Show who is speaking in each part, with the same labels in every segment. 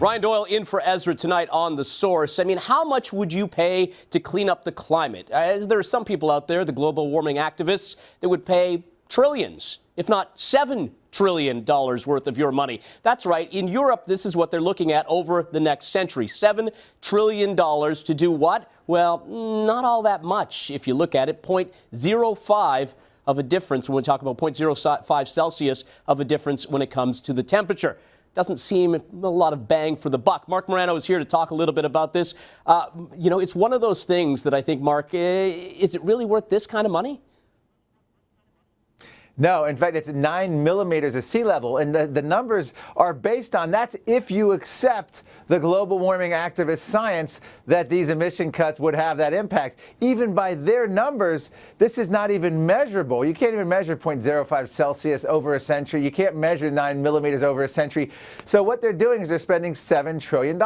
Speaker 1: Ryan Doyle in for Ezra tonight on The Source. I mean, how much would you pay to clean up the climate? As there are some people out there, the global warming activists, that would pay trillions, if not $7 trillion worth of your money. That's right. In Europe, this is what they're looking at over the next century. $7 trillion to do what? Well, not all that much if you look at it. 0.05 of a difference when we talk about 0.05 Celsius of a difference when it comes to the temperature. Doesn't seem a lot of bang for the buck. Marc Morano is here to talk a little bit about this. It's one of those things that I think, Mark, is it really worth this kind of money?
Speaker 2: No, in fact, it's 9 millimeters of sea level, and the numbers are based on that's if you accept the global warming activist science that these emission cuts would have that impact. Even by their numbers, this is not even measurable. You can't even measure 0.05 Celsius over a century. You can't measure 9 millimeters over a century. So what they're doing is they're spending $7 trillion.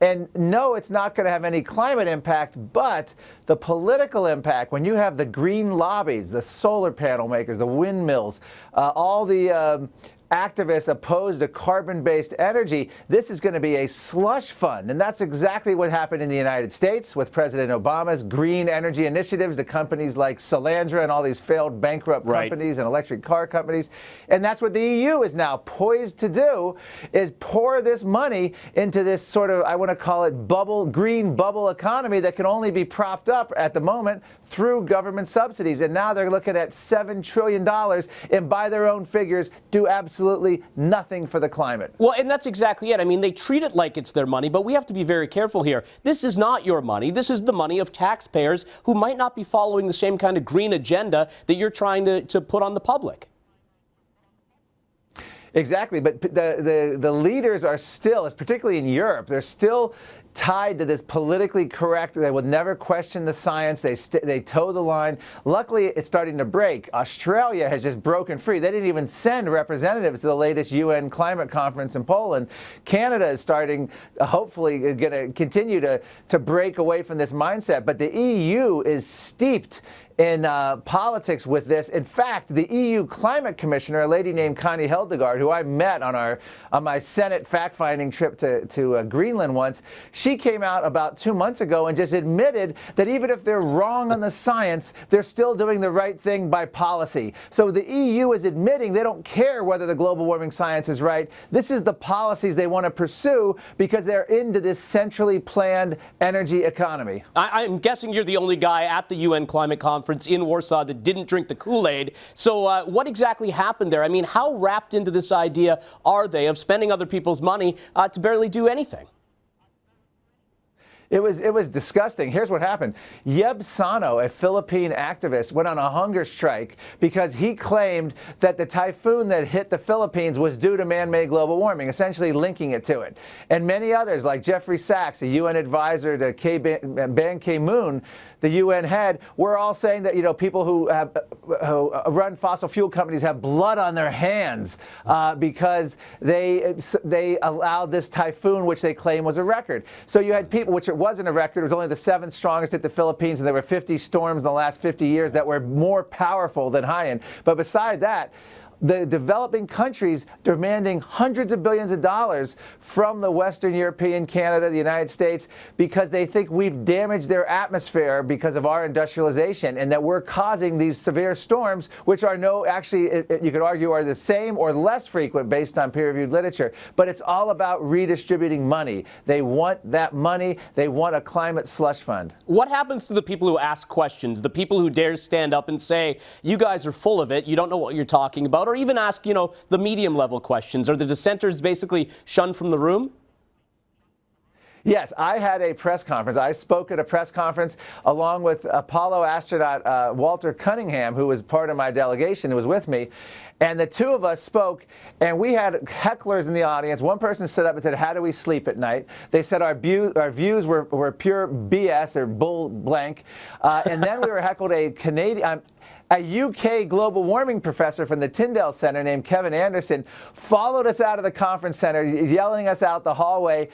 Speaker 2: And no, it's not going to have any climate impact, but the political impact, when you have the green lobbies, the solar panel makers, the windmills, all the activists opposed to carbon-based energy, this is going to be a slush fund. And that's exactly what happened in the United States with President Obama's green energy initiatives, the companies like Solandra and all these failed bankrupt companies and electric car companies. And that's what the EU is now poised to do, is pour this money into this sort of, I want to call it green bubble economy that can only be propped up at the moment through government subsidies. And now they're looking at $7 trillion and by their own figures do absolutely nothing for the climate.
Speaker 1: Well, and that's exactly it. I mean, they treat it like it's their money, but we have to be very careful here. This is not your money. This is the money of taxpayers who might not be following the same kind of green agenda that you're trying to put on the public.
Speaker 2: Exactly, but the leaders are still, particularly in Europe, they're still tied to this politically correct. They will never question the science. They toe the line. Luckily, it's starting to break. Australia has just broken free. They didn't even send representatives to the latest UN climate conference in Poland. Canada is starting, hopefully, going to continue to break away from this mindset. But the EU is steeped in politics with this. In fact, the EU climate commissioner, a lady named Connie Hedegaard, who I met on my Senate fact-finding trip to Greenland once, she came out about 2 months ago and just admitted that even if they're wrong on the science, they're still doing the right thing by policy. So the EU is admitting they don't care whether the global warming science is right. This is the policies they want to pursue because they're into this centrally planned energy economy.
Speaker 1: I'm guessing you're the only guy at the UN climate conference in Warsaw that didn't drink the Kool-Aid. So what exactly happened there? I mean, how wrapped into this idea are they of spending other people's money to barely do anything?
Speaker 2: It was disgusting. Here's what happened. Yeb Sano, a Philippine activist, went on a hunger strike because he claimed that the typhoon that hit the Philippines was due to man-made global warming, essentially linking it to it. And many others, like Jeffrey Sachs, a UN advisor to Ban Ki-moon, the UN head, were all saying that, people who run fossil fuel companies have blood on their hands because they allowed this typhoon, which they claim was a record. So you had people, which it wasn't a record, it was only the 7th strongest hit the Philippines, and there were 50 storms in the last 50 years that were more powerful than Haiyan. But beside that, the developing countries demanding hundreds of billions of dollars from the Western European, Canada, the United States, because they think we've damaged their atmosphere because of our industrialization and that we're causing these severe storms, which are you could argue are the same or less frequent based on peer-reviewed literature. But it's all about redistributing money. They want that money. They want a climate slush fund.
Speaker 1: What happens to the people who ask questions, the people who dare stand up and say, you guys are full of it, you don't know what you're talking about, or even ask, the medium level questions? Are the dissenters basically shunned from the room?
Speaker 2: Yes, I had a press conference. I spoke at a press conference along with Apollo astronaut Walter Cunningham, who was part of my delegation, who was with me. And the two of us spoke, and we had hecklers in the audience. One person stood up and said, how do we sleep at night? They said our views were pure BS or bull blank. And then we were heckled A UK global warming professor from the Tyndall Center named Kevin Anderson followed us out of the conference center, yelling us out the hallway,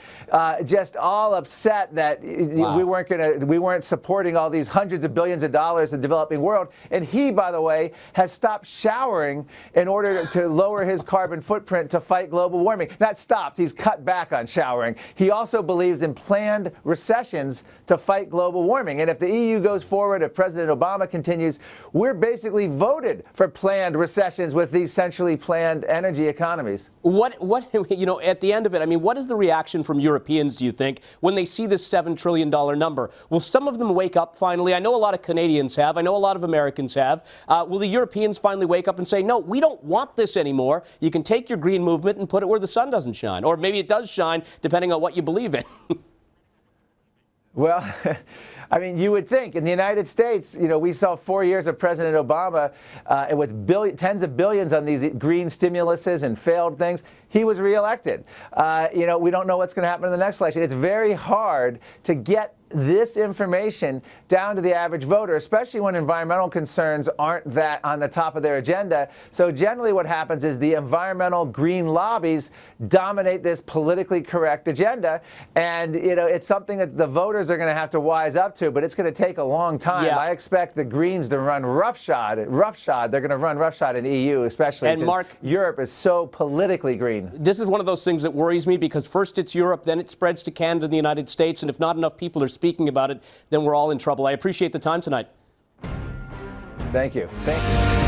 Speaker 2: just all upset that we weren't supporting all these hundreds of billions of dollars in the developing world. And he, by the way, has stopped showering in order to lower his carbon footprint to fight global warming. Not stopped, he's cut back on showering. He also believes in planned recessions to fight global warming. And if the EU goes forward, if President Obama continues, we're basically voted for planned recessions with these centrally planned energy economies.
Speaker 1: What, at the end of it, I mean, what is the reaction from Europeans, do you think, when they see this $7 trillion number? Will some of them wake up finally? I know a lot of Canadians have. I know a lot of Americans have. Will the Europeans finally wake up and say, no, we don't want this anymore. You can take your green movement and put it where the sun doesn't shine. Or maybe it does shine, depending on what you believe in.
Speaker 2: Well, I mean, you would think in the United States, we saw 4 years of President Obama with tens of billions on these green stimuluses and failed things. He was reelected. We don't know what's going to happen in the next election. It's very hard to get this information down to the average voter, especially when environmental concerns aren't that on the top of their agenda. So generally what happens is the environmental green lobbies dominate this politically correct agenda. And, it's something that the voters are going to have to wise up to, but it's going to take a long time.
Speaker 1: Yeah.
Speaker 2: I expect the Greens to run roughshod. They're going to run roughshod in EU, especially because Europe is so politically green.
Speaker 1: This is one of those things that worries me because first it's Europe, then it spreads to Canada and the United States. And if not enough people are speaking about it, then we're all in trouble. I appreciate the time tonight.
Speaker 2: Thank you. Thank you.